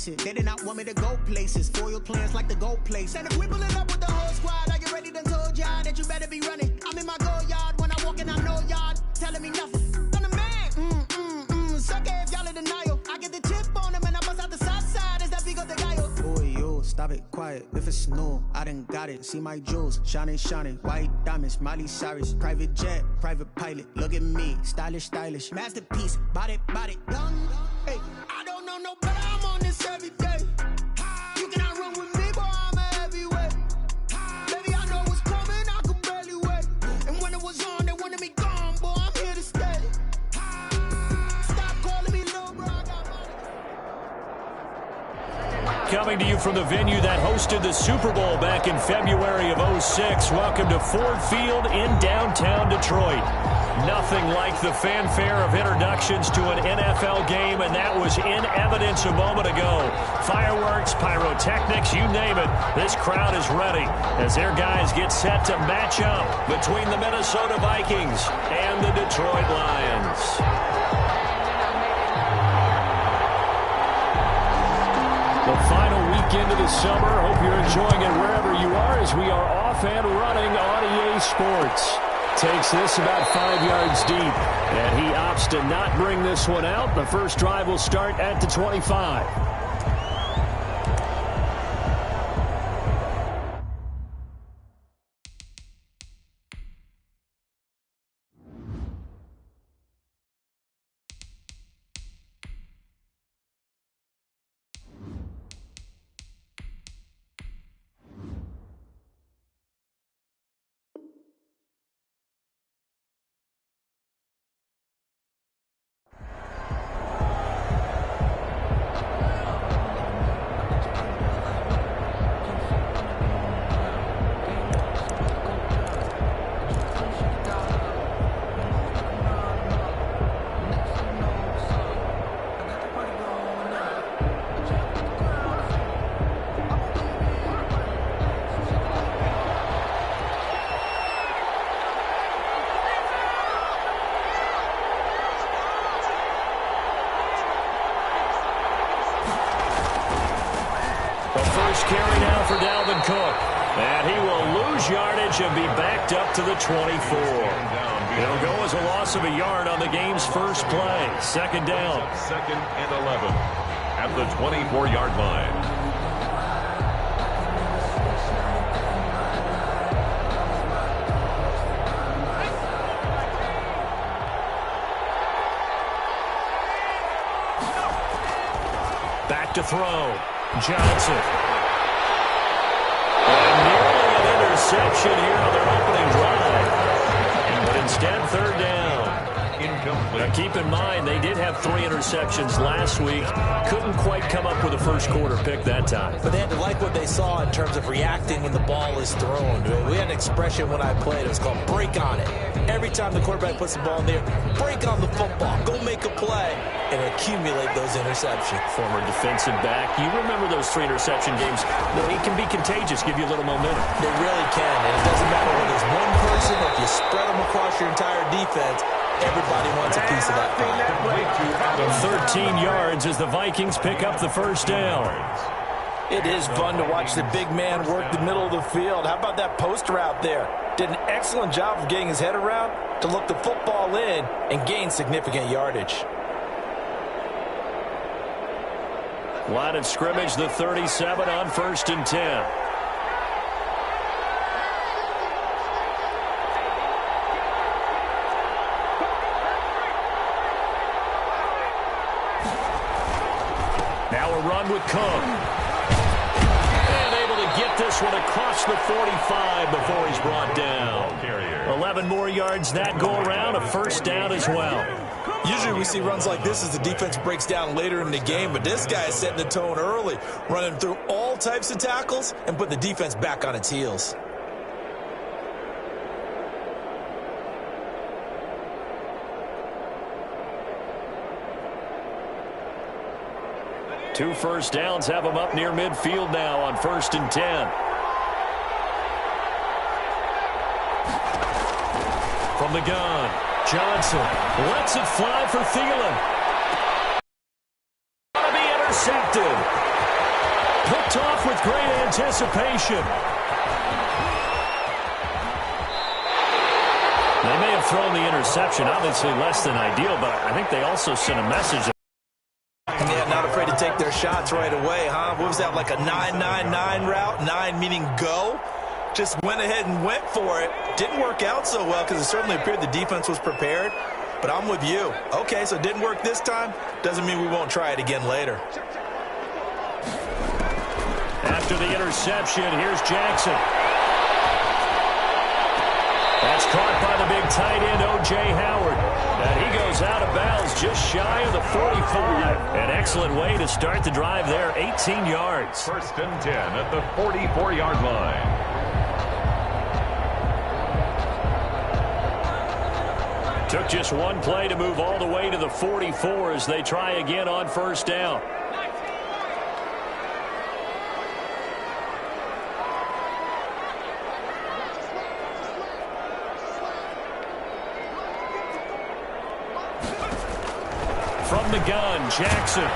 basic. They did not want me to go places. Foil plans like the gold place. And if we pulling up with the whole squad, are you ready? Done told y'all that you better be running. I'm in my go yard when I walk in, I know y'all telling me nothing. I'm the man. Suck it if y'all in denial. I get the chip on them and I bust out the south side. Is that Vigo de Gallo? Boy, yo, stop it, quiet. If it's snow, I done got it. See my jewels, shining, shining. White diamonds, Miley Cyrus. Private jet, private pilot. Look at me, stylish, stylish. Masterpiece, body, done. Hey, I don't know no better. I'm on this every day. You cannot run with me, boy, I'm a heavyweight. Baby, I know what's coming, I could barely wait. And when it was on, they wanted me gone, boy, I'm here to stay. Stop calling me little bro, I got money. Coming to you from the venue that hosted the Super Bowl back in February of '06. Welcome to Ford Field in downtown Detroit. Nothing like the fanfare of introductions to an NFL game, and that was in evidence a moment ago. Fireworks, pyrotechnics, you name it. This crowd is ready as their guys get set to match up between the Minnesota Vikings and the Detroit Lions. The final weekend of the summer. Hope you're enjoying it wherever you are as we are off and running on EA Sports. Takes this about 5 yards deep, and he opts to not bring this one out. The first drive will start at the 25. Carry now for Dalvin Cook. And he will lose yardage and be backed up to the 24. It'll go as a loss of a yard on the game's first play. Second down. Second and 11 at the 24-yard line. Back to throw. Johnson. And nearly an interception here on their opening drive. But instead, third down. Now keep in mind, they did have 3 interceptions last week. Couldn't quite come up with a first quarter pick that time. But they had to like what they saw in terms of reacting when the ball is thrown. We had an expression when I played. It was called break on it. Every time the quarterback puts the ball in there, break on the football. Go make a play and accumulate those interceptions. Former defensive back. You remember those 3 interception games. It can be contagious, give you a little momentum. They really can, and it doesn't matter whether it's one person or if you spread them across your entire defense. Everybody wants a piece of that pie. 13 yards as the Vikings pick up the first down. It is fun to watch the big man work the middle of the field. How about that poster out there? Did an excellent job of getting his head around to look the football in and gain significant yardage. Line of scrimmage, the 37 on 1st and 10. Now a run with Cook. And able to get this one across the 45 before he's brought down. 11 more yards that go around, a first down as well. Usually we see runs like this as the defense breaks down later in the game, but this guy is setting the tone early, running through all types of tackles and put the defense back on its heels. Two first downs have him up near midfield now on 1st and 10. From the gun, Johnson lets it fly for Thielen. Be intercepted. anticipation. They may have thrown the interception, obviously less than ideal, but I think they also sent a message. Yeah, not afraid to take their shots right away, huh? What was that, like a 9-9-9 route? 9 meaning go? Just went ahead and went for it. Didn't work out so well because it certainly appeared the defense was prepared. But I'm with you. Okay, so it didn't work this time. Doesn't mean we won't try it again later. After the interception, here's Jackson. That's caught by the big tight end, O.J. Howard. And he goes out of bounds just shy of the 45. An excellent way to start the drive there, 18 yards. 1st and 10 at the 44-yard line. Took just one play to move all the way to the 44 as they try again on 1st down. From the gun, Jackson.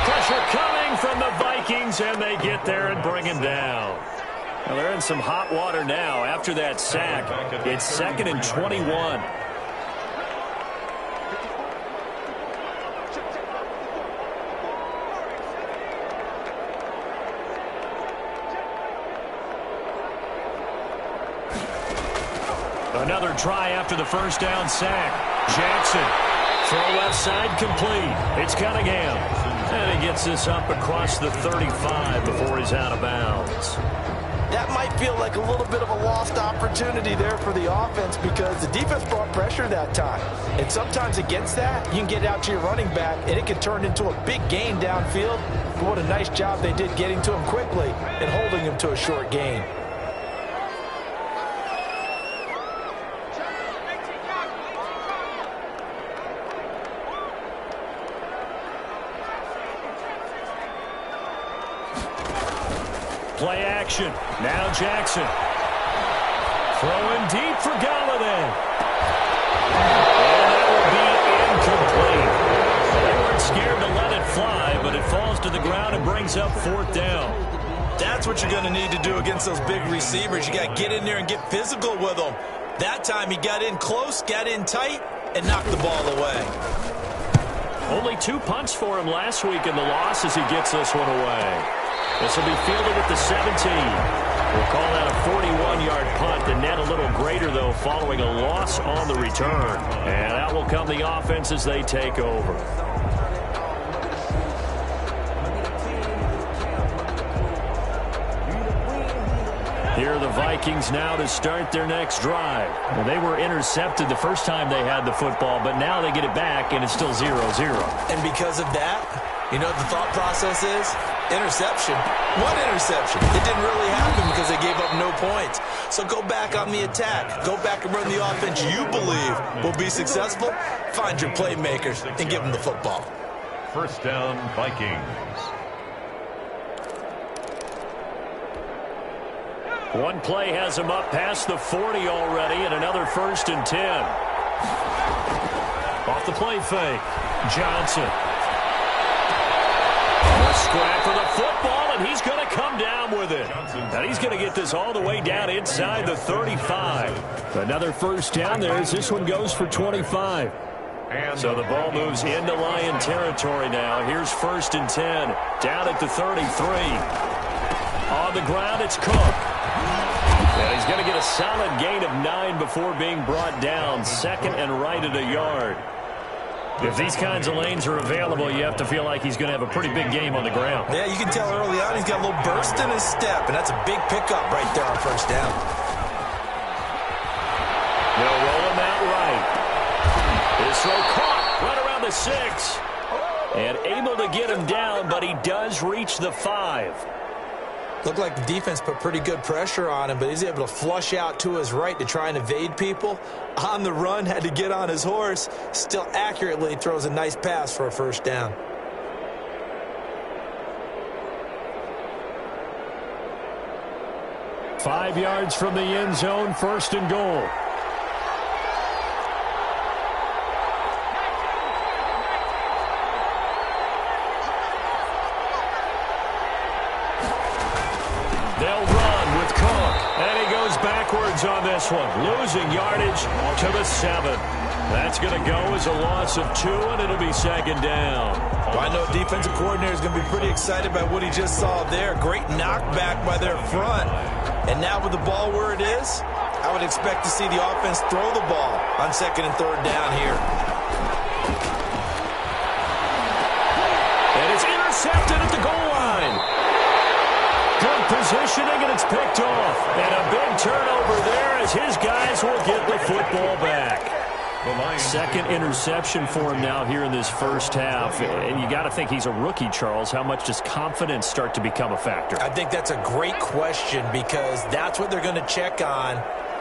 Pressure coming from the Vikings, and they get there and bring him down. Well, they're in some hot water now after that sack. It's 2nd and 21. Another try after the 1st down sack. Jackson. Throw left side complete. It's Cunningham. And he gets this up across the 35 before he's out of bounds. That might feel like a little bit of a lost opportunity there for the offense because the defense brought pressure that time. And sometimes against that, you can get out to your running back, and it can turn into a big gain downfield. But what a nice job they did getting to him quickly and holding him to a short gain. Play action. Now Jackson. Throwing deep for Galladay. And that will be incomplete. They weren't scared to let it fly, but it falls to the ground and brings up 4th down. That's what you're going to need to do against those big receivers. You got to get in there and get physical with them. That time he got in close, got in tight, and knocked the ball away. Only 2 punts for him last week in the loss as he gets this one away. This will be fielded at the 17. We'll call that a 41-yard punt. The net a little greater, though, following a loss on the return. And that will come the offense as they take over. Here are the Vikings now to start their next drive. Well, they were intercepted the first time they had the football, but now they get it back, and it's still 0-0. And because of that, you know what the thought process is? Interception. One interception. It didn't really happen because they gave up no points. So go back on the attack. Go back and run the offense you believe will be successful. Find your playmakers and give them the football. 1st down, Vikings. One play has him up past the 40 already, and another 1st and 10. Off the play fake. Johnson. A scrap for the football, and he's going to come down with it. And he's going to get this all the way down inside the 35. Another 1st down there as this one goes for 25. And so the ball moves into Lion territory now. Here's 1st and 10. Down at the 33. On the ground, it's Cook. And he's going to get a solid gain of 9 before being brought down. 2nd and right at a yard. If these kinds of lanes are available, you have to feel like he's going to have a pretty big game on the ground. Yeah, you can tell early on he's got a little burst in his step, and that's a big pickup right there on 1st down. They'll roll him out right. His throw caught right around the 6. And able to get him down, but he does reach the 5. Looked like the defense put pretty good pressure on him, but he's able to flush out to his right to try and evade people. On the run, had to get on his horse. Still accurately throws a nice pass for a 1st down. Five yards from the end zone, 1st and goal. They'll run with Cook. And he goes backwards on this one, losing yardage to the 7. That's going to go as a loss of 2, and it'll be second down. Well, I know defensive coordinator is going to be pretty excited by what he just saw there. Great knockback by their front. And now with the ball where it is, I would expect to see the offense throw the ball on 2nd and 3rd down here. And it's intercepted at the goal line. Good positioning, and it's picked off. And a big turnover there as his guys will get the football back. Second interception for him now here in this first half. And you got to think he's a rookie, Charles. How much does confidence start to become a factor? I think that's a great question because that's what they're going to check on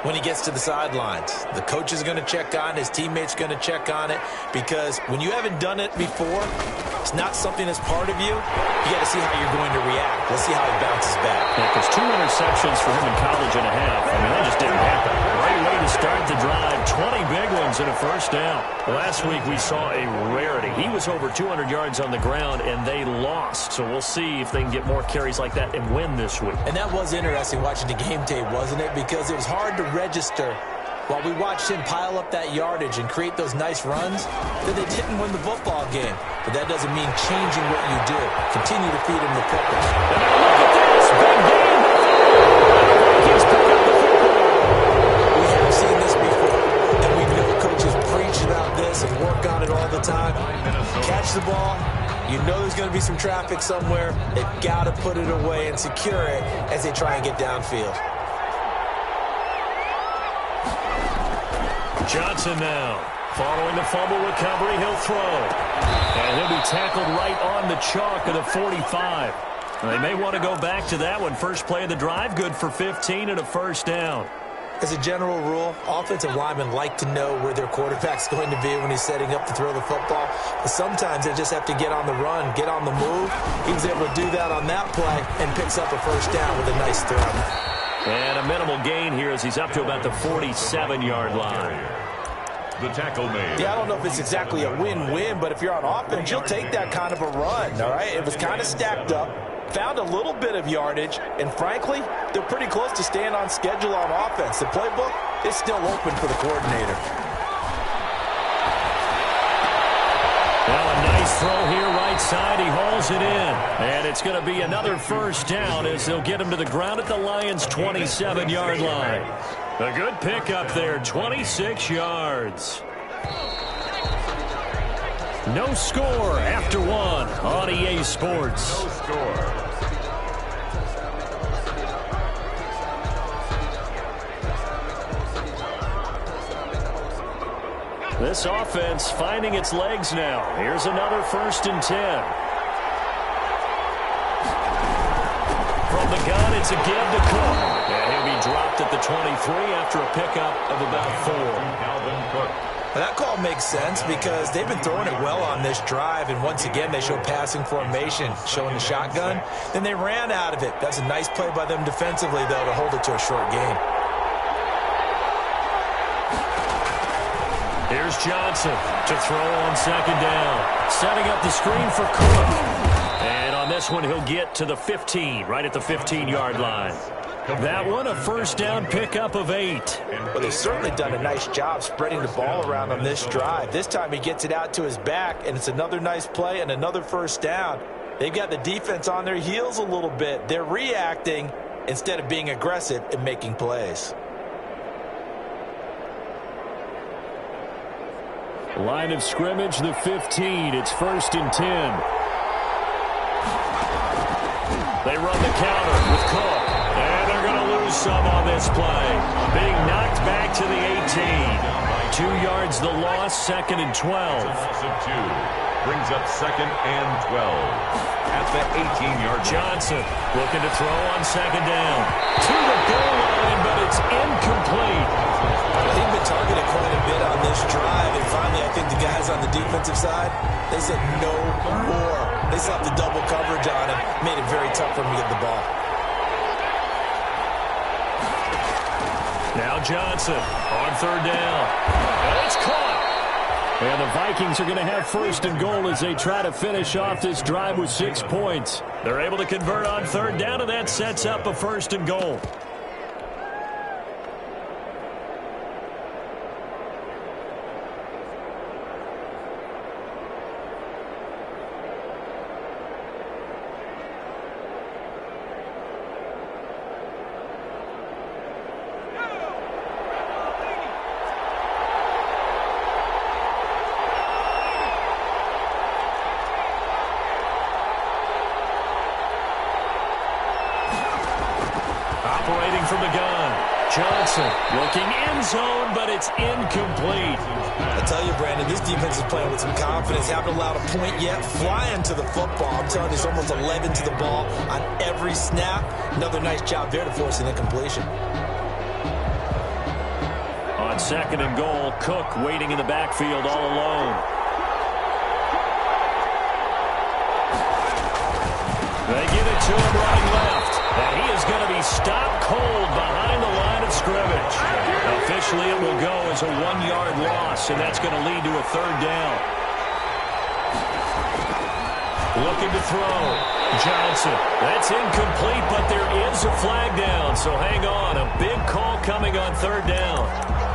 when he gets to the sidelines. The coach is going to check on it. His teammates going to check on it because when you haven't done it before, it's not something that's part of you. You got to see how you're going to react. Let's see how he bounces back. Yeah, because 2 interceptions for him in college and a half. I mean, that just didn't happen. Right way to start the drive. 20 big ones and a first down. Last week we saw a rarity. He was over 200 yards on the ground, and they lost. So we'll see if they can get more carries like that and win this week. And that was interesting watching the game tape, wasn't it? Because it was hard to register while we watched him pile up that yardage and create those nice runs that they didn't win the football game. But that doesn't mean changing what you do. Continue to feed him the football. And now look at this. Big game. He's picked up the football. We have seen this before, and we know coaches preach about this and work on it all the time. Catch the ball. You know there's going to be some traffic somewhere. They've got to put it away and secure it as they try and get downfield. Johnson now. Following the fumble recovery, he'll throw. And he'll be tackled right on the chalk of the 45. They may want to go back to that one. First play of the drive, good for 15 and a first down. As a general rule, offensive linemen like to know where their quarterback's going to be when he's setting up to throw the football. But sometimes they just have to get on the run, get on the move. He was able to do that on that play and picks up a first down with a nice throw. And a minimal gain here as he's up to about the 47-yard line. The tackle made. Yeah, I don't know if it's exactly a win-win, but if you're on offense, you'll take that kind of a run, all right? It was kind of stacked up, found a little bit of yardage, and frankly, they're pretty close to staying on schedule on offense. The playbook is still open for the coordinator. Now a nice throw here right side. He hauls it in. And it's going to be another first down as they'll get him to the ground at the Lions' 27-yard line. A good pickup there, 26 yards. No score after 1 on EA Sports. No score. This offense finding its legs now. Here's another 1st and 10. From the gun, it's a give to Cook. And he'll be dropped at the 23 after a pickup of about 4. Calvin Cook. Well, that call makes sense because they've been throwing it well on this drive, and once again they show passing formation, showing the shotgun. Then they ran out of it. That's a nice play by them defensively, though, to hold it to a short gain. Here's Johnson to throw on 2nd down. Setting up the screen for Cook. And on this one, he'll get to the 15, right at the 15-yard line. That one, a first down pickup of 8. Well, they've certainly done a nice job spreading the ball around on this drive. This time he gets it out to his back, and it's another nice play and another first down. They've got the defense on their heels a little bit. They're reacting instead of being aggressive and making plays. Line of scrimmage, the 15. It's 1st and 10. They run the counter with Cook. And they're going to lose some on this play. Being knocked back to the 18. 2 yards the loss, 2nd and 12. Loss of 2. Brings up 2nd and 12. At the 18-yard line. Johnson looking to throw on 2nd down. To the goal line, but it's incomplete. They've been targeted quite a bit on this drive, and finally I think the guys on the defensive side, they said no more. They slapped the double coverage on him, made it very tough for him to get the ball. Now Johnson on 3rd down. And it's caught. And the Vikings are going to have first and goal as they try to finish off this drive with 6 points. They're able to convert on third down, and that sets up a first and goal. Operating from the gun, Johnson looking end zone, but it's incomplete. I tell you, Brandon, this defense is playing with some confidence. Haven't allowed a point yet. Flying to the football. I'm telling you, it's almost 11 to the ball on every snap. Another nice job there to force an incompletion. On second and goal, Cook waiting in the backfield all alone. They give it to him running left. And he is going to be stopped cold behind the line of scrimmage. Officially, it will go as a 1-yard loss, and that's going to lead to a third down. Looking to throw. Johnson. That's incomplete, but there is a flag down, so hang on. A big call coming on third down.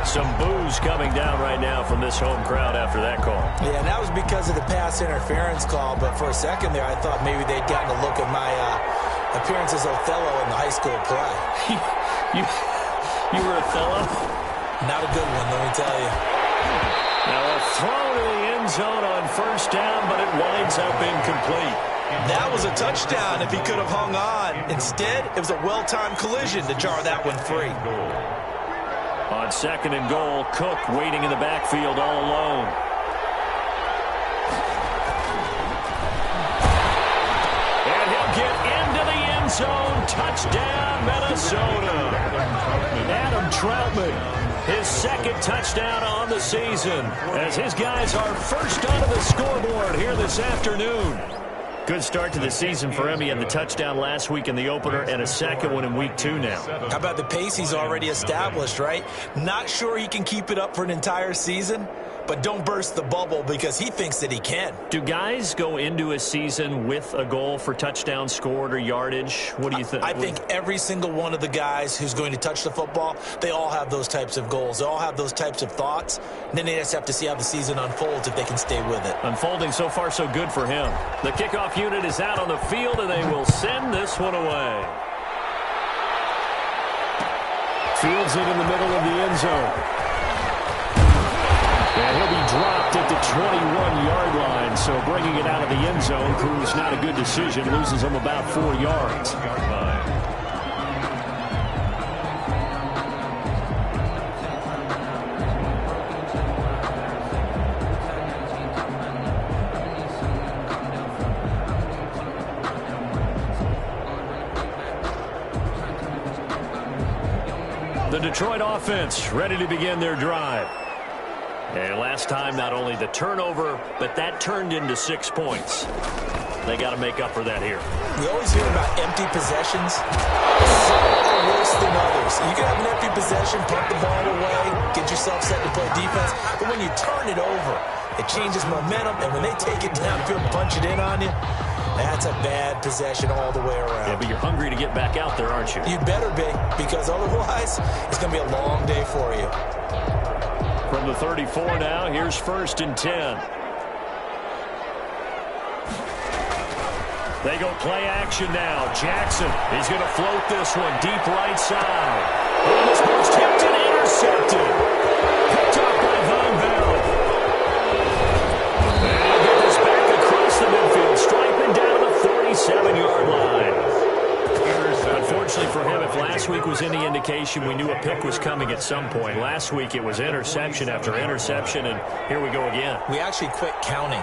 Some boos coming down right now from this home crowd after that call. Yeah, and that was because of the pass interference call, but for a second there, I thought maybe they'd gotten a look at my appearance as Othello in the high school play. You were Othello? Not a good one, let me tell you. Now a throw to the end zone on first down, but it winds up incomplete. That was a touchdown if he could have hung on. Instead, it was a well-timed collision to jar that one free. On second and goal, Cook waiting in the backfield all alone. And he'll get into the end zone. Touchdown, Minnesota. Adam Troutman, his second touchdown on the season, as his guys are first onto the scoreboard here this afternoon. Good start to the season for him. He had the touchdown last week in the opener and a second one in week 2 now. How about the pace he's already established, right? Not sure he can keep it up for an entire season, but don't burst the bubble because he thinks that he can. Do guys go into a season with a goal for touchdowns scored or yardage? What do you think? I think every single one of the guys who's going to touch the football, they all have those types of goals. They all have those types of thoughts. And then they just have to see how the season unfolds if they can stay with it. Unfolding so far so good for him. The kickoff unit is out on the field, and they will send this one away. Fields it in the middle of the end zone. And he'll be dropped at the 21-yard line, so bringing it out of the end zone proves not a good decision. Loses him about 4 yards. The Detroit offense ready to begin their drive. And last time, not only the turnover, but that turned into 6 points. They got to make up for that here. We always hear about empty possessions. Some are worse than others. You can have an empty possession, punt the ball away, get yourself set to play defense. But when you turn it over, it changes momentum. And when they take it downfield and punch it in on you, that's a bad possession all the way around. Yeah, but you're hungry to get back out there, aren't you? You'd better be, because otherwise, it's going to be a long day for you. From the 34 now, here's first and 10. They go play action now. Jackson is going to float this one deep right side. And this one's tipped and intercepted. Picked up by Von Bell. And he'll get this back across the midfield, striping down the 47-yard line. Unfortunately for him, if last week was any indication, we knew a pick was coming at some point. Last week it was interception after interception, and here we go again. We actually quit counting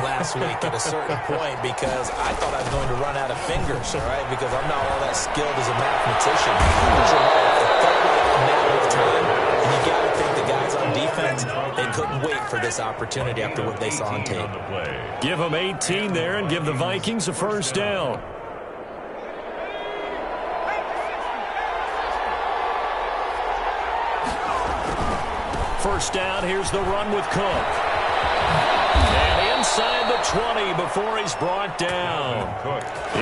last week at a certain point because I thought I was going to run out of fingers, all right, because I'm not all that skilled as a mathematician. But you're right, it felt like a matter of time, and you got to think the guys on defense, they couldn't wait for this opportunity after what they saw on tape. Give them 18 there and give the Vikings a first down. First down, here's the run with Cook. inside the 20 before he's brought down.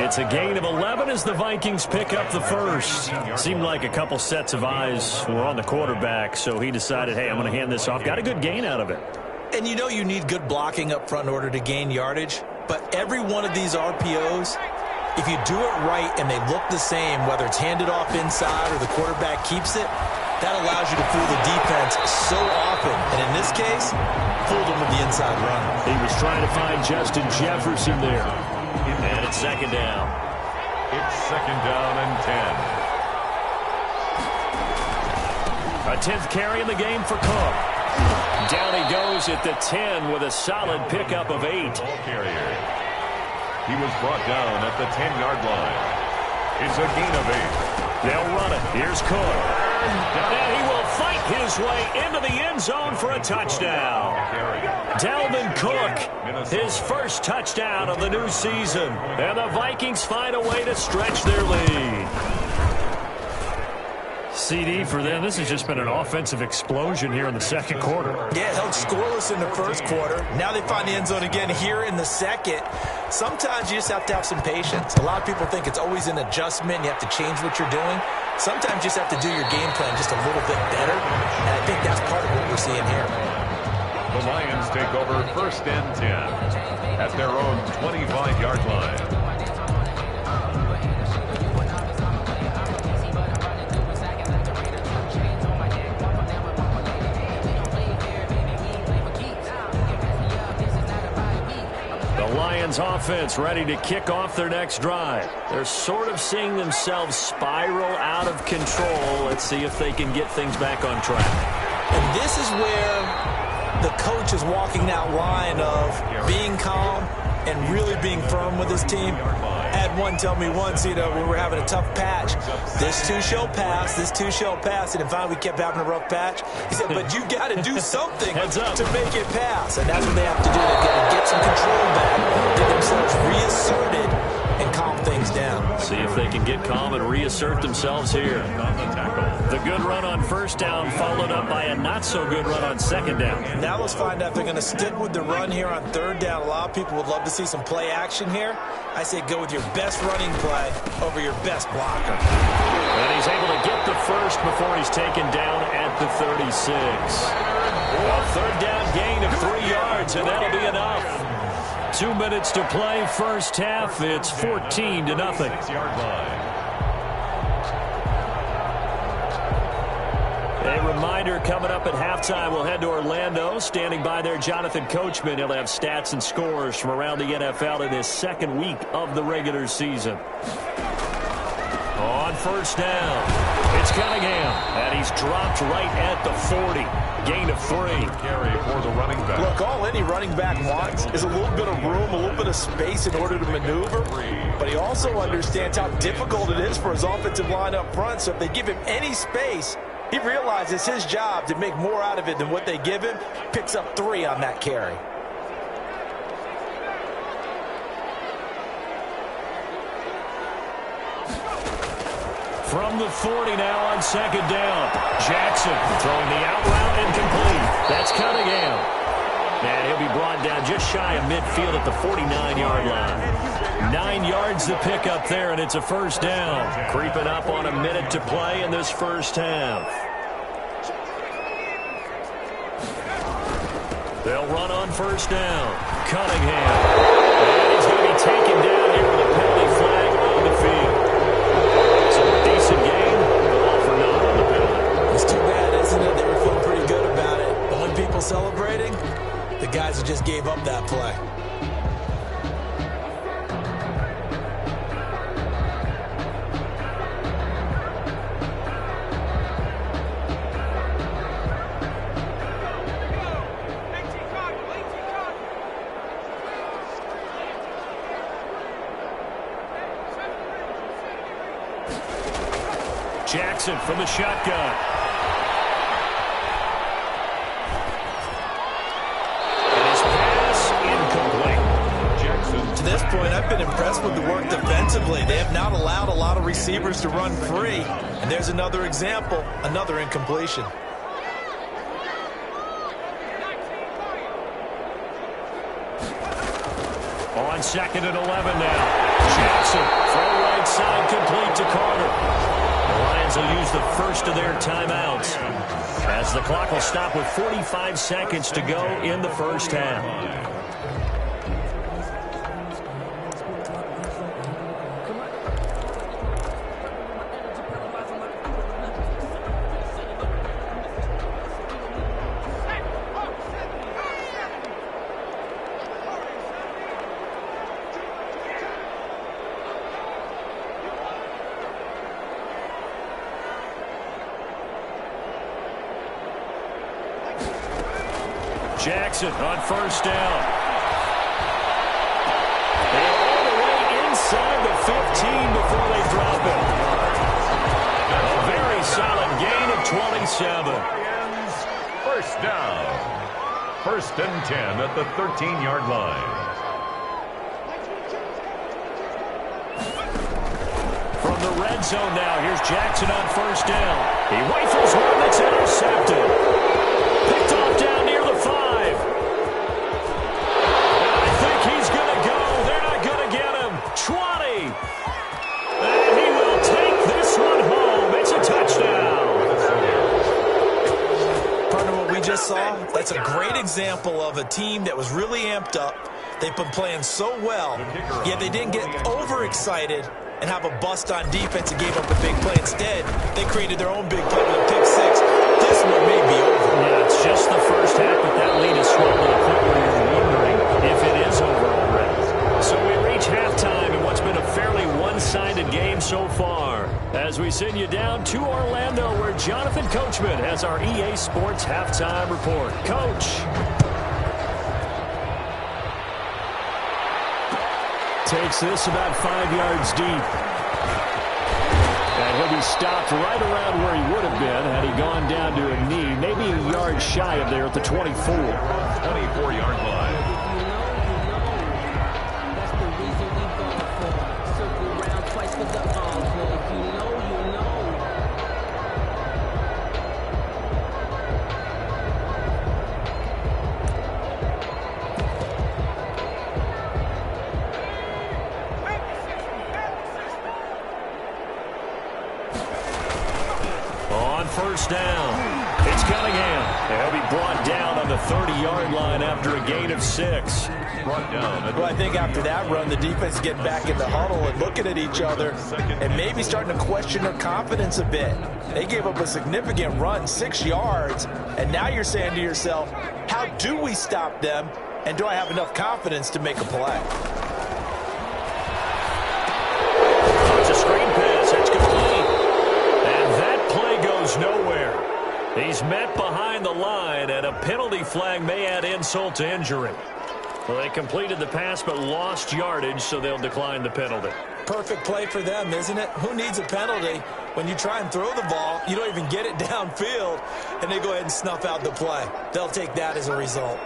It's a gain of 11 as the Vikings pick up the first. Seemed like a couple sets of eyes were on the quarterback, so he decided, hey, I'm going to hand this off. Got a good gain out of it. And you know you need good blocking up front in order to gain yardage, but every one of these RPOs, if you do it right and they look the same, whether it's handed off inside or the quarterback keeps it, that allows you to fool the defense so often. And in this case, fooled him with the inside run. He was trying to find Justin Jefferson there. And it's second down. It's second down and 10. A 10th carry in the game for Cook. Down he goes at the 10 with a solid pickup of 8. Ball carrier. He was brought down at the 10-yard line. It's a gain of 8. They'll run it. Here's Cook. And he will fight his way into the end zone for a touchdown. Dalvin Cook, his first touchdown of the new season. And the Vikings find a way to stretch their lead. CD for them. This has just been an offensive explosion here in the second quarter. Yeah, held scoreless in the first quarter. Now they find the end zone again here in the second. Sometimes you just have to have some patience. A lot of people think it's always an adjustment. You have to change what you're doing. Sometimes you just have to do your game plan just a little bit better. And I think that's part of what we're seeing here. The Lions take over first and 10 at their own 25-yard line. Lions offense ready to kick off their next drive. They're sort of seeing themselves spiral out of control. Let's see if they can get things back on track. And this is where the coach is walking that line of being calm and really being firm with his team. I had one tell me once, when we were having a tough patch, this too shall pass, this too shall pass. And finally we kept having a rough patch. He said, but you got to do something to make it pass. And that's what they have to do. They've got to get some control back, get themselves reasserted, and calm things down. See if they can get calm and reassert themselves here. The good run on first down followed up by a not-so-good run on second down. Now let's find out if they're going to stick with the run here on third down. A lot of people would love to see some play action here. I say go with your best running play over your best blocker. And he's able to get the first before he's taken down at the 36. A third down gain of 3 yards, and that'll be enough. 2 minutes to play first half. It's 14-0. 6-yard line. A reminder coming up at halftime, we'll head to Orlando. Standing by there, Jonathan Coachman. He'll have stats and scores from around the NFL in his second week of the regular season. On first down, it's Cunningham, and he's dropped right at the 40. Gain of 3. Carry for the running back. Look, all any running back wants is a little bit of room, a little bit of space in order to maneuver. But he also understands how difficult it is for his offensive line up front. So if they give him any space, he realizes his job to make more out of it than what they give him. Picks up 3 on that carry. From the 40 now on second down. Jackson throwing the out route incomplete. That's Cunningham. And he'll be brought down just shy of midfield at the 49-yard line. 9 yards to pick up there, and it's a first down. Creeping up on a minute to play in this first half. They'll run on first down. Cunningham. And he's going to be taken down here with a penalty flag on the field. So a decent game, but all for naught on the penalty. It's too bad, isn't it? They were feeling pretty good about it. The only people celebrating, the guys that just gave up that play. Jackson from the shotgun. And his pass incomplete. Jackson. To this point, I've been impressed with the work defensively. They have not allowed a lot of receivers to run free. And there's another example, another incompletion. on 2nd and 11 now. Jackson, throw right side, complete to Carter. The Lions will use the first of their timeouts as the clock will stop with 45 seconds to go in the first half. Jackson on first down. And all the way inside the 15 before they drop it. A very solid gain of 27. First down. 1st and 10 at the 13-yard line. From the red zone now, here's Jackson on first down. He rifles one that's intercepted. Picked off down near the 5. I think he's going to go. They're not going to get him. 20. And he will take this one home. It's a touchdown. Partner, what we just saw, that's a great example of a team that was really amped up. They've been playing so well, yet they didn't get overexcited and have a bust on defense and gave up a big play. Instead, they created their own big play with a pick 6. This one may be over. Yeah, it's just the first half, but that lead is swelled to the point where you're wondering if it is over already. So we reach halftime in what's been a fairly one-sided game so far. As we send you down to Orlando, where Jonathan Coachman has our EA Sports halftime report. Coach. Takes this about 5 yards deep. And he'll be stopped right around where he would have been had he gone down to a knee, maybe a yard shy of there at the 24. 24-yard line. That's the reason we go for. Circle around twice for the encore. If you know, you know. On first down, it's Cunningham. He'll be brought down on the 30-yard line after a gain of 6. Brought down. Well, I think after that run, the defense is getting back in the huddle and looking at each other and maybe starting to question their confidence a bit. They gave up a significant run, 6 yards, and now you're saying to yourself, how do we stop them, and do I have enough confidence to make a play? It's a screen pass. That's complete. And that play goes nowhere. He's met behind the line, and a penalty flag may add insult to injury. Well, they completed the pass but lost yardage, so they'll decline the penalty. Perfect play for them, isn't it? Who needs a penalty when you try and throw the ball, you don't even get it downfield, and they go ahead and snuff out the play. They'll take that as a result.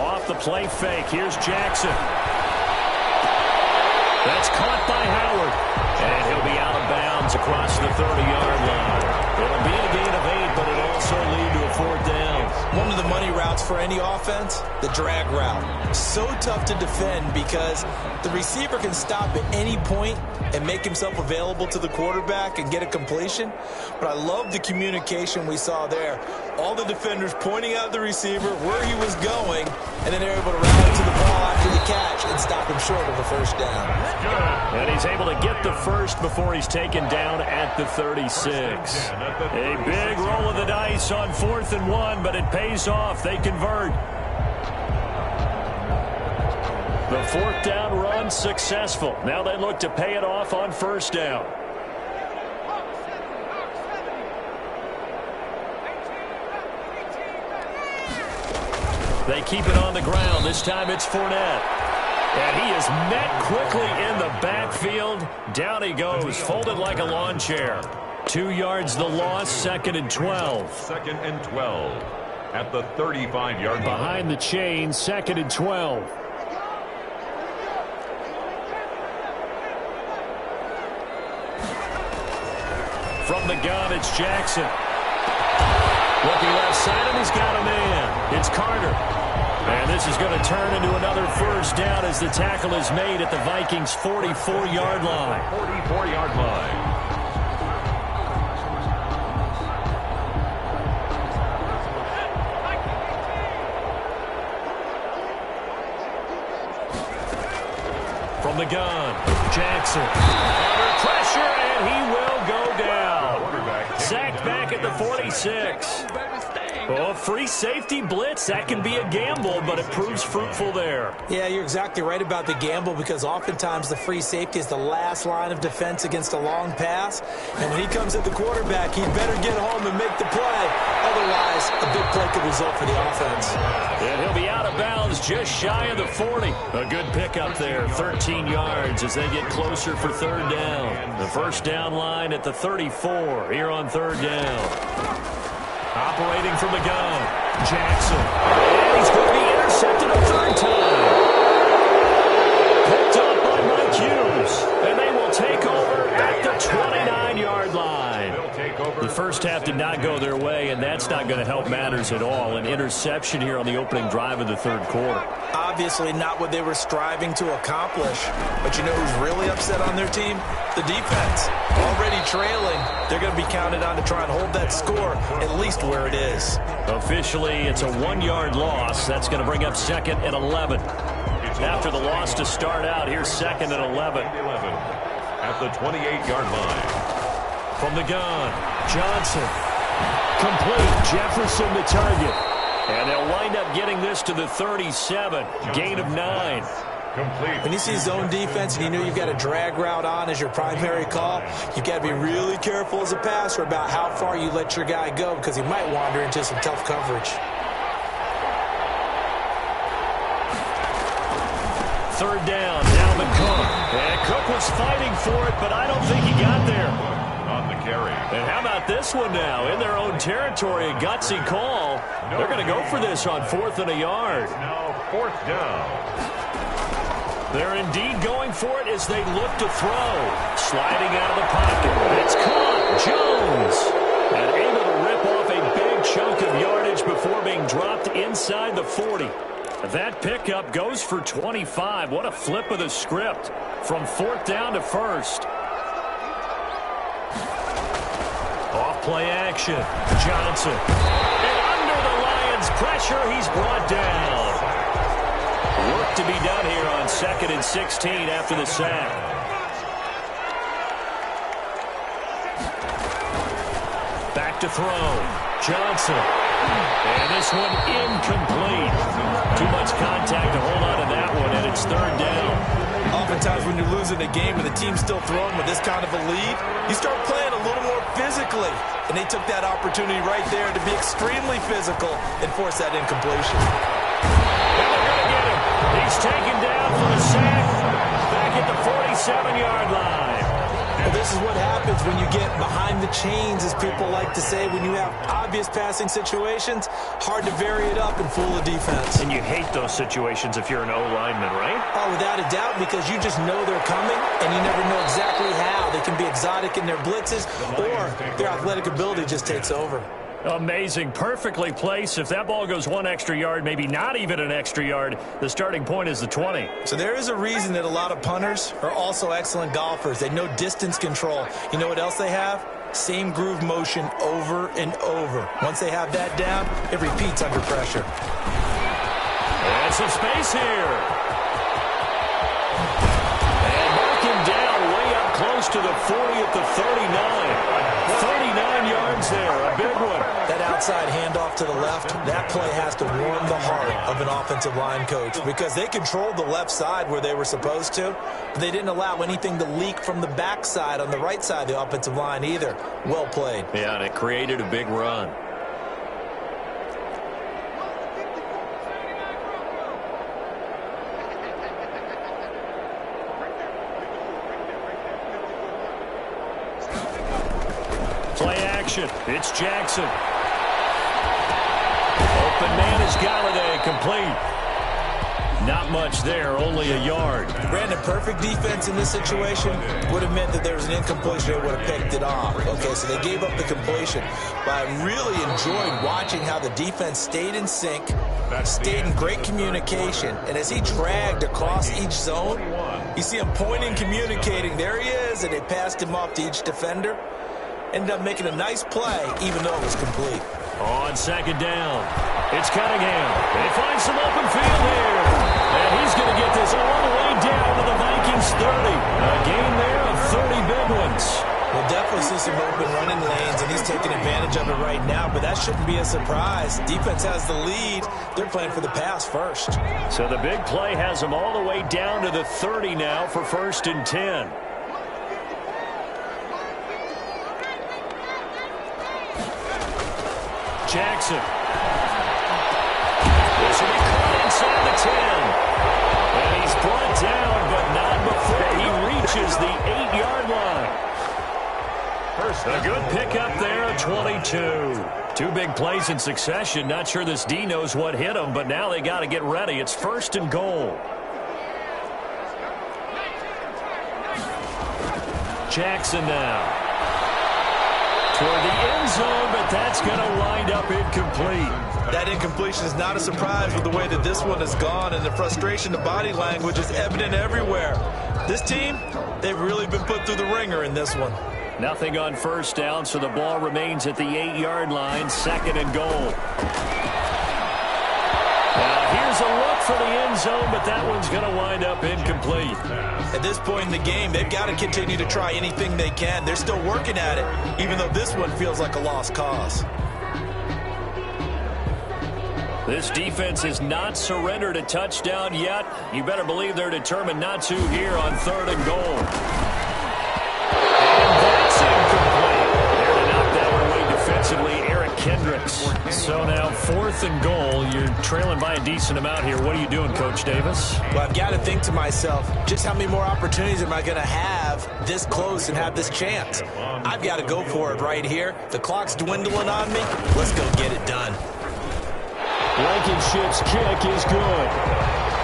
Off the play fake, here's Jackson. That's caught by Howard, and he'll be out of bounds across the 30-yard line. It'll be a gain of 8, but it'll also lead to a 4th down. One of the money routes for any offense, the drag route. So tough to defend because the receiver can stop at any point and make himself available to the quarterback and get a completion. But I love the communication we saw there. All the defenders pointing out the receiver where he was going, and then they're able to rally to the ball after the catch and stop him short of a first down. And he's able to get the first before he's taken down at the 36. A big roll of the dice on 4th and 1, but it pays off. They convert. The 4th down run successful. Now they look to pay it off on first down. They keep it on the ground. This time it's Fournette. And he is met quickly in the backfield. Down he goes, folded like a lawn chair. 2 yards the loss, 2nd and 12. 2nd and 12 at the 35-yard line. Behind the chain, 2nd and 12. From the gun, it's Jackson. Looking left side, and he's got a man. It's Carter. And this is going to turn into another first down as the tackle is made at the Vikings' 44-yard line. 44-yard line. From the gun, Jackson. Under pressure, and he will go down. Sacked back at the 46. Oh, free safety blitz, that can be a gamble, but it proves fruitful there. Yeah, you're exactly right about the gamble because oftentimes the free safety is the last line of defense against a long pass. And when he comes at the quarterback, he'd better get home and make the play. Otherwise, a big play could result for the offense. And he'll be out of bounds just shy of the 40. A good pickup there, 13 yards as they get closer for third down. The first down line at the 34 here on third down. Operating from the gun, Jackson. And he's going to be intercepted a third time. Picked up by Mike Hughes. And they will take over at the 29-yard line. The first half did not go their way, and that's not going to help matters at all. An interception here on the opening drive of the third quarter. Obviously not what they were striving to accomplish. But you know who's really upset on their team? The defense. Already trailing. They're going to be counted on to try and hold that score at least where it is. Officially, it's a 1-yard loss. That's going to bring up second and 11. After the loss to start out, here's second and 11. At the 28-yard line. From the gun, Johnson. Complete. Jefferson the target. And they'll wind up getting this to the 37. Gain of 9. Complete. When you see zone defense and you know you've got a drag route on as your primary call, you've got to be really careful as a passer about how far you let your guy go because he might wander into some tough coverage. Third down, Dalvin Cook. And Cook was fighting for it, but I don't think he got there. On the carry. And how about this one now? In their own territory, a gutsy call. They're going to go for this on 4th and a yard. Now 4th down. They're indeed going for it as they look to throw. Sliding out of the pocket. It's caught. Jones. And able to rip off a big chunk of yardage before being dropped inside the 40. That pickup goes for 25. What a flip of the script. From 4th down to 1st. Off play action. Johnson. And under the Lions' pressure, he's brought down. Work to be done here on 2nd and 16 after the sack. Back to throw. Johnson. And this one incomplete. Too much contact to hold on to that one, and it's 3rd down. Oftentimes when you're losing a game and the team's still throwing with this kind of a lead, you start playing a little more physically. And they took that opportunity right there to be extremely physical and force that incompletion. And they're going to get him. He's taken down for a sack back at the 47-yard line. Well, this is what happens when you get behind the chains, as people like to say. When you have obvious passing situations, hard to vary it up and fool the defense. And you hate those situations if you're an O-lineman, right? Oh, without a doubt, because you just know they're coming, and you never know exactly how. They can be exotic in their blitzes, or their athletic ability just takes over. Amazing. Perfectly placed. If that ball goes 1 extra yard, maybe not even an extra yard, the starting point is the 20. So there is a reason that a lot of punters are also excellent golfers. They know distance control. You know what else they have? Same groove motion over and over. Once they have that down, it repeats under pressure. And some space here. And mark him down way up close to the 40 at the 39. 39 yards there, a big one. That outside handoff to the left, that play has to warm the heart of an offensive line coach because they controlled the left side where they were supposed to, but they didn't allow anything to leak from the backside on the right side of the offensive line either. Well played. Yeah, and it created a big run. Play action. It's Jackson. Open man is Galladay, complete. Not much there, only a yard. Brandon, perfect defense in this situation would have meant that there was an incompletion. They would have picked it off. Okay, so they gave up the completion. But I really enjoyed watching how the defense stayed in sync, stayed in great communication. And as he dragged across each zone, you see him pointing, communicating. There he is, and they passed him off to each defender. Ended up making a nice play, even though it was complete. On second down, it's Cunningham. They find some open field here. And he's going to get this all the way down to the Vikings 30. A gain there of 30 big ones. We'll definitely see some open running lanes, and he's taking advantage of it right now, but that shouldn't be a surprise. Defense has the lead. They're playing for the pass first. So the big play has them all the way down to the 30 now for 1st and 10. Jackson. This will be caught inside the 10. And he's brought down, but not before he reaches the 8-yard line. A good pickup there at 22. 2 big plays in succession. Not sure this D knows what hit him, but now they got to get ready. It's 1st and goal. Jackson now. Toward the end zone, but that's going to wind up incomplete. That incompletion is not a surprise with the way that this one has gone, and the frustration, the body language is evident everywhere. This team, they've really been put through the ringer in this one. Nothing on 1st down, so the ball remains at the 8-yard line, 2nd and goal. Here's a look for the end zone, but that one's going to wind up incomplete. At this point in the game, they've got to continue to try anything they can. They're still working at it, even though this one feels like a lost cause. This defense has not surrendered a touchdown yet. You better believe they're determined not to here on 3rd and goal. And that's incomplete. There to knock that one away defensively, Eric Kendricks. So now 4th and goal. You're trailing by a decent amount here. What are you doing, Coach Davis? Well, I've got to think to myself, just how many more opportunities am I going to have this close and have this chance? I've got to go for it right here. The clock's dwindling on me. Let's go get it done. Blankenship's kick is good.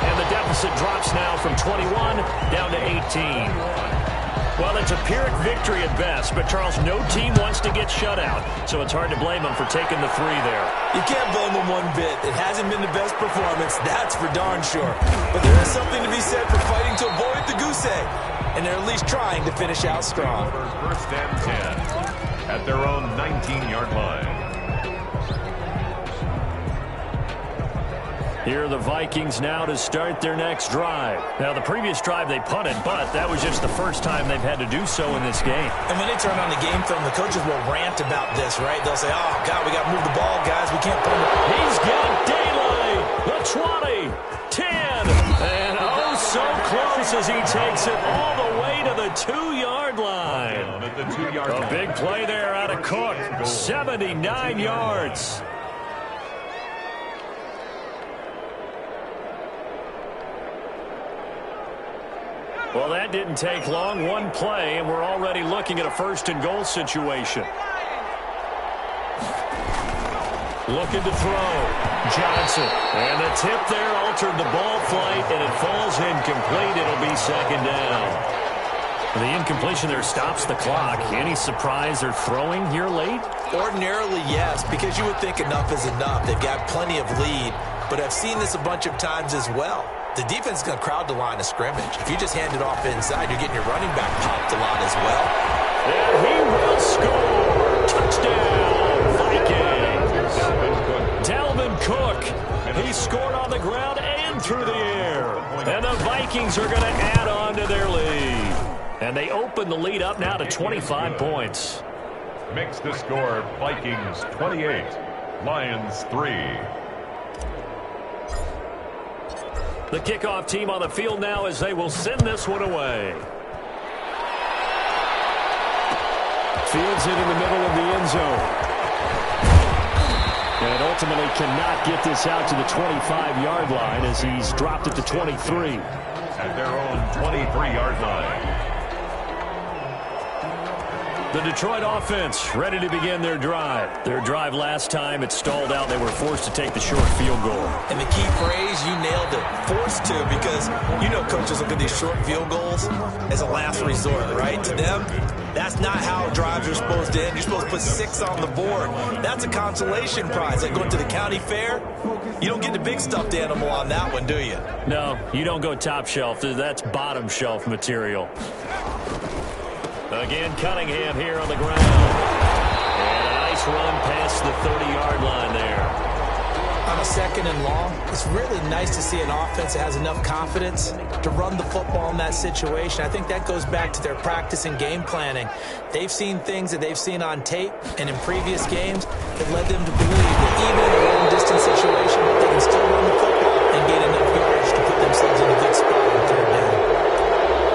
And the deficit drops now from 21 down to 18. Well, it's a Pyrrhic victory at best, but, Charles, no team wants to get shut out, so it's hard to blame them for taking the 3 there. You can't blame them one bit. It hasn't been the best performance, that's for darn sure. But there is something to be said for fighting to avoid the goose egg, and they're at least trying to finish out strong. 1st and 10 at their own 19-yard line. Here are the Vikings now to start their next drive. Now, the previous drive they punted, but that was just the first time they've had to do so in this game. And when they turn on the game film, the coaches will rant about this, right? They'll say, oh, God, we got to move the ball, guys. We can't punt it. He's got daylight. The 20, 10, and oh, so close as he takes it all the way to the 2-yard line. A big play there out of Cook, 79 yards. Well, that didn't take long. One play, and we're already looking at a 1st and goal situation. Looking to throw. Johnson. And the tip there altered the ball flight, and it falls incomplete. It'll be 2nd down. The incompletion there stops the clock. Any surprise they're throwing here late? Ordinarily, yes, because you would think enough is enough. They've got plenty of lead, but I've seen this a bunch of times as well. The defense is going to crowd the line of scrimmage. If you just hand it off inside, you're getting your running back popped a lot as well. And he will score. Touchdown, Vikings. Dalvin Cook. He scored on the ground and through the air. And the Vikings are going to add on to their lead. And they open the lead up now to 25 points. Makes the score Vikings 28, Lions 3. The kickoff team on the field now as they will send this one away. Fields it in the middle of the end zone. And ultimately cannot get this out to the 25-yard line as he's dropped it to 23. At their own 23-yard line. The Detroit offense ready to begin their drive. Their drive last time, it stalled out. They were forced to take the short field goal. And the key phrase, you nailed it, forced to, because you know coaches look at these short field goals as a last resort, right? To them, that's not how drives are supposed to end. You're supposed to put 6 on the board. That's a consolation prize. Like going to the county fair, you don't get the big stuffed animal on that one, do you? No, you don't go top shelf. That's bottom shelf material. Again, Cunningham here on the ground. And a nice run past the 30-yard line there. On a second and long, it's really nice to see an offense that has enough confidence to run the football in that situation. I think that goes back to their practice and game planning. They've seen things that they've seen on tape and in previous games that led them to believe that even in a long-distance situation, they can still run the football and gain enough yardage to put themselves in a good spot on third down.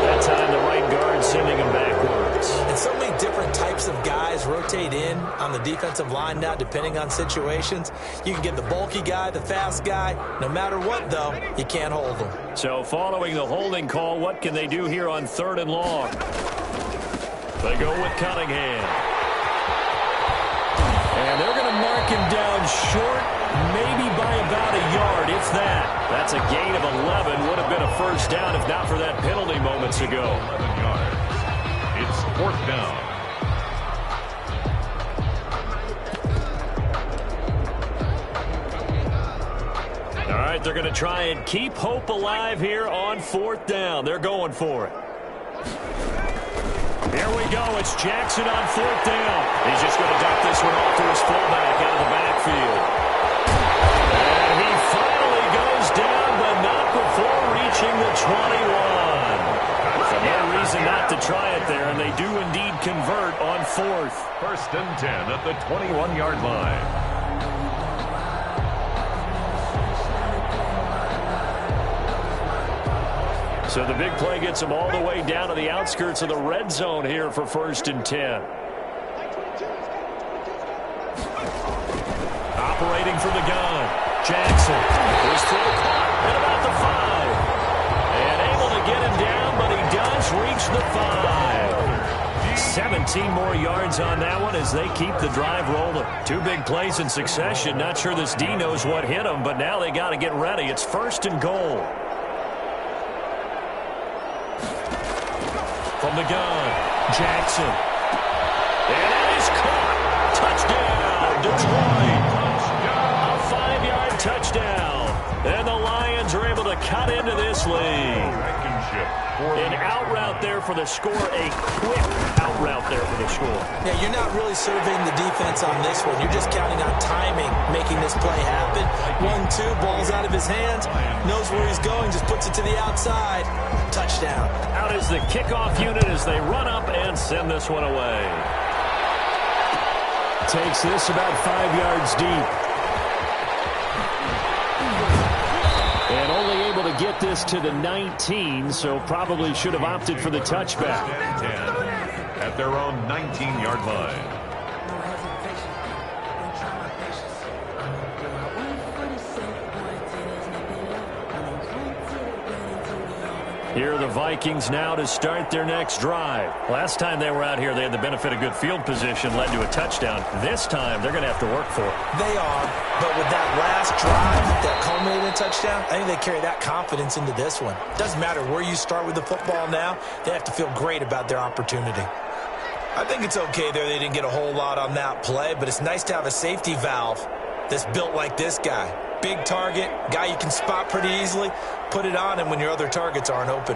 That time, the right guard sending him backwards. And so many different types of guys rotate in on the defensive line now, depending on situations. You can get the bulky guy, the fast guy. No matter what, though, you can't hold them. So following the holding call, what can they do here on 3rd and long? They go with Cunningham. And they're going to mark him down short, maybe by about a yard, if that. That's a gain of 11. Would have been a first down if not for that penalty moments ago. 11 yards. It's 4th down. All right, they're going to try and keep hope alive here on 4th down. They're going for it. Here we go. It's Jackson on 4th down. He's just going to dump this one off to his fullback out of the backfield. And he finally goes down, but not before reaching the 21. So no reason not to try it there, and they do indeed convert on 4th. 1st and 10 at the 21-yard line. So the big play gets them all the way down to the outskirts of the red zone here for 1st and 10. Operating from the gun, Jackson. His throw caught at about the 5. And able to get him down, but he does reach the 5. 17 more yards on that one as they keep the drive rolling. 2 big plays in succession. Not sure this D knows what hit him, but now they got to get ready. It's 1st and goal. From the gun, Jackson. And it is caught. Touchdown, Detroit. A 5-yard touchdown. And the Lions are able to cut into this lead. An out route there for the score. A quick out route there for the score. Yeah, you're not really surveying the defense on this one. You're just counting on timing, making this play happen. 1-2, ball's out of his hands. Knows where he's going, just puts it to the outside. Touchdown. Out is the kickoff unit as they run up and send this one away. Takes this about 5 yards deep. And only able to get this to the 19, so probably should have opted for the touchback. 10 at their own 19-yard line. Here are the Vikings now to start their next drive. Last time they were out here, they had the benefit of good field position, led to a touchdown. This time, they're going to have to work for it. They are, but with that last drive that culminated in a touchdown, I think they carry that confidence into this one. Doesn't matter where you start with the football now, they have to feel great about their opportunity. I think it's okay there they didn't get a whole lot on that play, but it's nice to have a safety valve that's built like this guy. Big target, guy you can spot pretty easily. Put it on him when your other targets aren't open.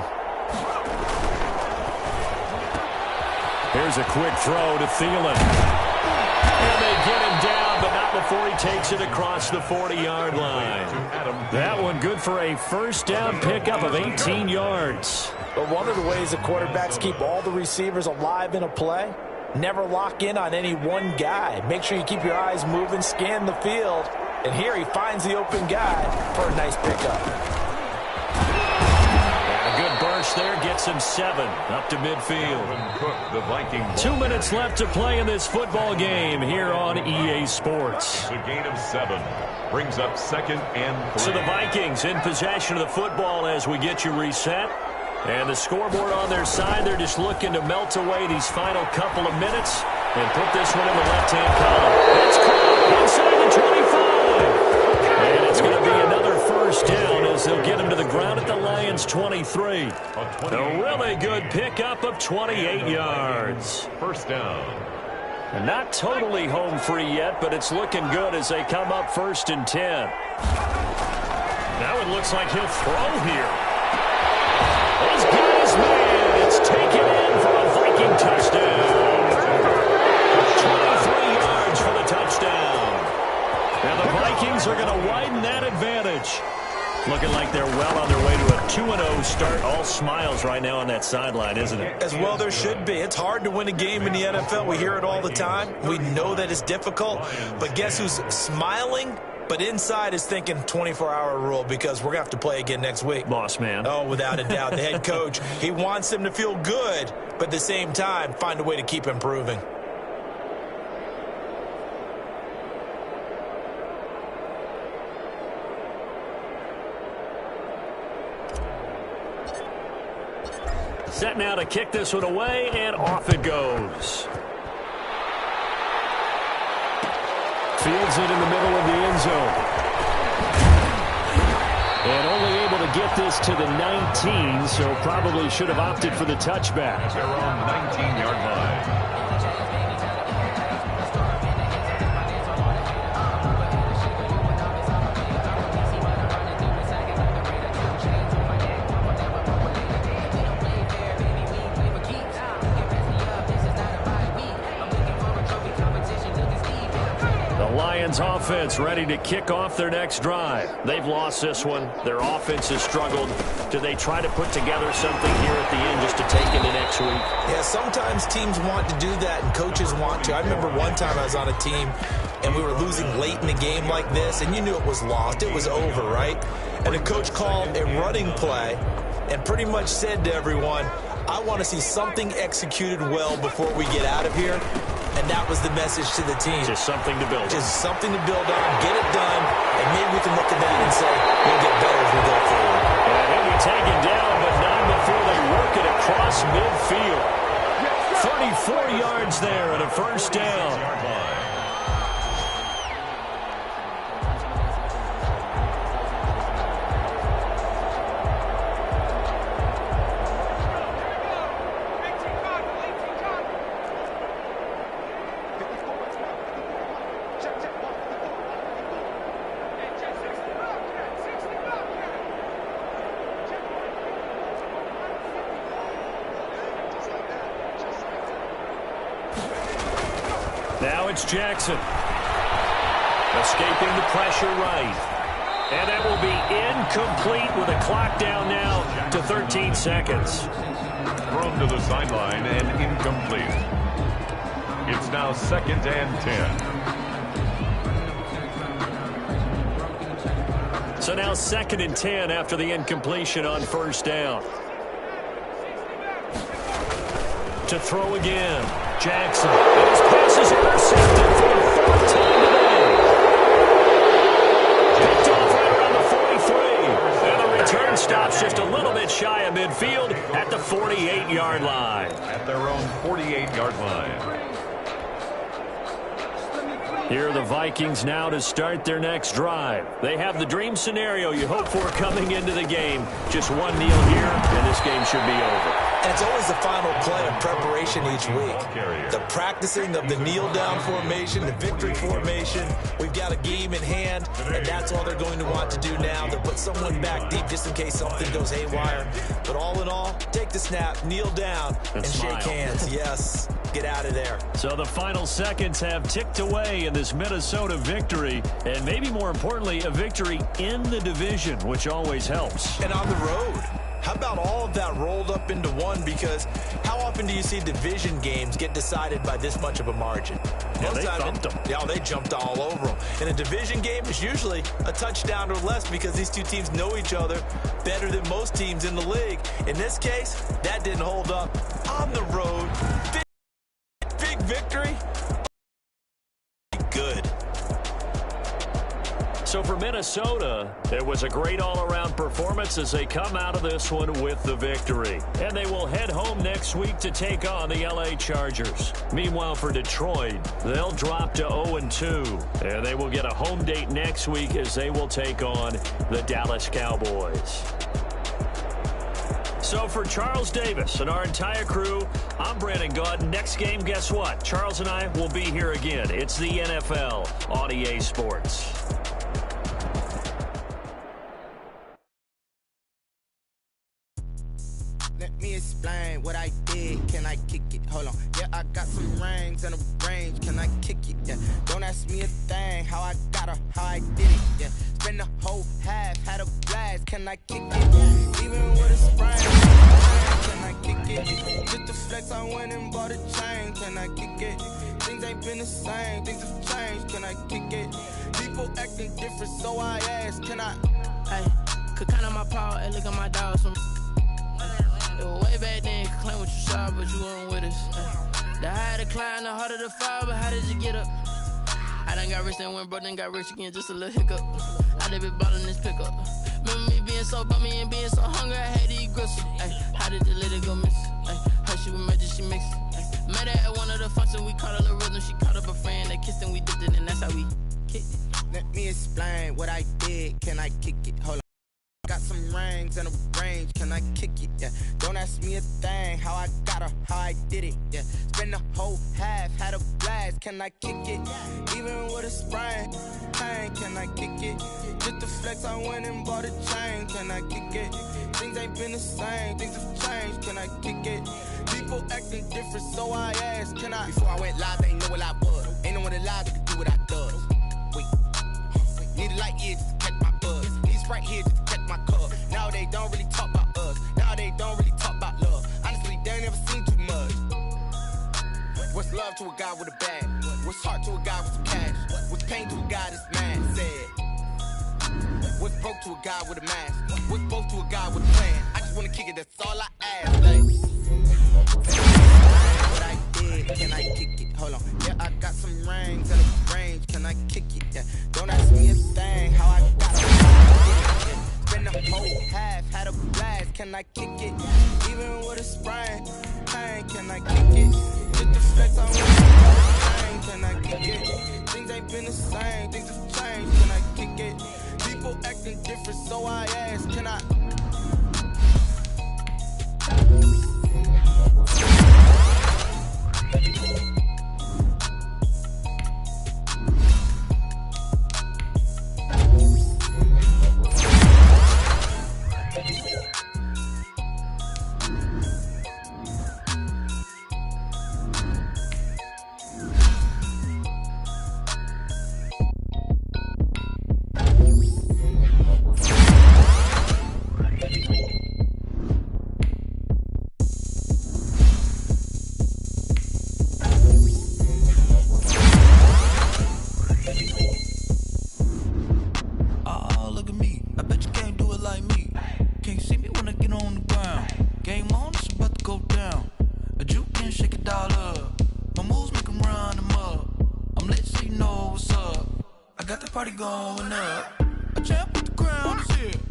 Here's a quick throw to Thielen. And they get him down, but not before he takes it across the 40-yard line. That one good for a first down pickup of 18 yards. But one of the ways the quarterbacks keep all the receivers alive in a play, never lock in on any one guy. Make sure you keep your eyes moving, scan the field. And here he finds the open guy for a nice pickup. A good burst there gets him 7 up to midfield. The Vikings. 2 minutes left to play in this football game here on EA Sports. The gain of 7 brings up 2nd and 3. So the Vikings in possession of the football as we get you reset. And the scoreboard on their side, they're just looking to melt away these final couple of minutes and put this one in the left-hand column. It's caught inside the 25. And it's going to be another first down as they'll get him to the ground at the Lions' 23. A really good pickup of 28 yards. First down. And not totally home free yet, but it's looking good as they come up 1st and 10. Now it looks like he'll throw here. He's got his man. It's taken in for a Viking touchdown. 23 yards for the touchdown. Now the Vikings are going to widen that advantage. Looking like they're well on their way to a 2-0 start. All smiles right now on that sideline, isn't it? As well there should be. It's hard to win a game in the NFL. We hear it all the time. We know that it's difficult. But guess who's smiling? But inside is thinking 24-hour rule because we're going to have to play again next week. Boss man. Oh, without a doubt. The head coach, he wants them to feel good, but at the same time, find a way to keep improving. Set now to kick this one away, and off it goes. Fields it in the middle of the end zone. And only able to get this to the 19, so probably should have opted for the touchback. They're on 19-yard line. Offense ready to kick off their next drive. They've lost this one. Their offense has struggled. Do they try to put together something here at the end just to take into next week? Yeah, sometimes teams want to do that and coaches want to. I remember one time I was on a team and we were losing late in the game like this, and you knew it was lost. It was over, right? And the coach called a running play and pretty much said to everyone, I want to see something executed well before we get out of here. And that was the message to the team. Just something to build on. Just something to build on, get it done, and maybe we can look at that and say, we'll get better as we go forward. And he'll be taken down, but not before they work it across midfield. 34 yards there and a first down. Now it's Jackson. Escaping the pressure right. And that will be incomplete with a clock down now to 13 seconds. Thrown to the sideline and incomplete. It's now 2nd and 10. So now 2nd and 10 after the incompletion on first down. To throw again. Jackson. And his pass is intercepted for the 4th time today. Picked off right around the 43. And the return stops just a little bit shy of midfield at the 48-yard line. At their own 48-yard line. Here are the Vikings now to start their next drive. They have the dream scenario you hope for coming into the game. Just one kneel here, and this game should be over. And it's always the final play of preparation each week. The practicing of the kneel-down formation, the victory formation. We've got a game in hand, and that's all they're going to want to do now. They'll put someone back deep just in case something goes haywire. But all in all, take the snap, kneel down, and shake hands. Yes, get out of there. So the final seconds have ticked away in this Minnesota victory, and maybe more importantly, a victory in the division, which always helps. And on the road. How about all of that rolled up into one? Because how often do you see division games get decided by this much of a margin? Yeah, they thumped them. Yeah, they jumped all over them. In a division game, it's usually a touchdown or less because these two teams know each other better than most teams in the league. In this case, that didn't hold up. On the road, big victory. Good. So for Minnesota, it was a great all-around performance as they come out of this one with the victory. And they will head home next week to take on the LA Chargers. Meanwhile, for Detroit, they'll drop to 0-2. And they will get a home date next week as they will take on the Dallas Cowboys. So for Charles Davis and our entire crew, I'm Brandon Gaudin. Next game, guess what? Charles and I will be here again. It's the NFL on EA Sports. Let me explain what I did. Can I kick it? Hold on. Yeah, I got some rings and a range. Can I kick it? Yeah. Don't ask me a thing. How I got her, how I did it. Yeah. Spend the whole half, had a blast. Can I kick it? Even with a sprain. Can I kick it? Just to flex, I went and bought a chain. Can I kick it? Things ain't been the same. Things have changed. Can I kick it? People acting different, so I asked. Can I? Hey, could count on my power and look at my dogs from. It was way back then, could claim what you saw, but you weren't with us. The higher the climb, the harder the fall, but how did you get up? I done got rich and went broke, then got rich again, just a little hiccup. I done been ballin' this pickup. Remember me being so bummy and being so hungry, I had to eat gristle. How did the lady go miss? How she was magic, she mixed. Met her at one of the functions, we caught her the rhythm, she caught up a friend, they kissed and we dipped it, and that's how we kicked it. Let me explain what I did. Can I kick it? Hold on. Got some rings and a range, can I kick it? Yeah. Don't ask me a thing, how I got her, how I did it. Yeah. Spend the whole half, had a blast, can I kick it? Even with a sprain, pain, can I kick it? Just to flex, I went and bought a chain, can I kick it? Things ain't been the same, things have changed, can I kick it? People acting different, so I asked, can I? Before I went live, they ain't know what I was. Ain't no one alive that could do what I does. Wait, need a light here just to catch my buzz. Right here just to check my cup. Now they don't really talk about us. Now they don't really talk about love. Honestly, they ain't never seen too much. What's love to a guy with a bag? What's heart to a guy with some cash? What's pain to a guy that's mad? Said. What's broke to a guy with a mask? What's both to a guy with a plan? I just wanna kick it, that's all I ask. Like, what I did, can I kick it? Hold on. Yeah, I got some rings and a range. Can I kick it? Yeah. Don't ask me a thing, how I got it. Spend the whole half, had a blast, can I kick it? Even with a sprain, pain, can I kick it? Just the flex, I want pain, can I kick it? Things ain't been the same, things have changed, can I kick it? People acting different, so I asked, can I? Party going up. A champ with the crown is here.